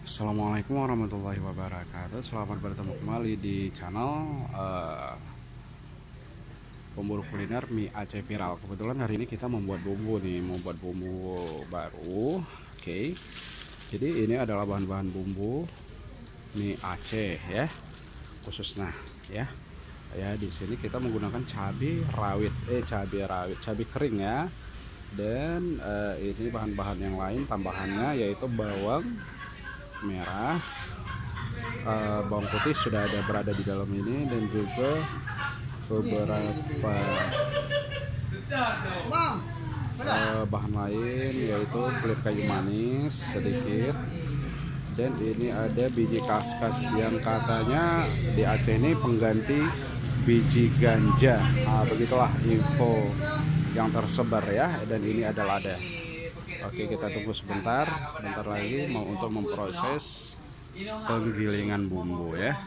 Assalamualaikum warahmatullahi wabarakatuh. Selamat bertemu kembali di channel pemburu kuliner mie Aceh viral. Kebetulan hari ini kita membuat bumbu nih, membuat bumbu baru. Oke. Jadi ini adalah bahan-bahan bumbu mie Aceh ya, khususnya ya. Ya, di sini kita menggunakan cabai kering ya. Dan ini bahan-bahan yang lain tambahannya yaitu bawang merah, bawang putih sudah berada di dalam ini, dan juga beberapa bahan lain yaitu kulit kayu manis sedikit, dan ini ada biji kaskas yang katanya di Aceh ini pengganti biji ganja. Begitulah info yang tersebar ya, dan ini ada lada. Oke, kita tunggu sebentar lagi mau untuk memproses penggilingan bumbu ya.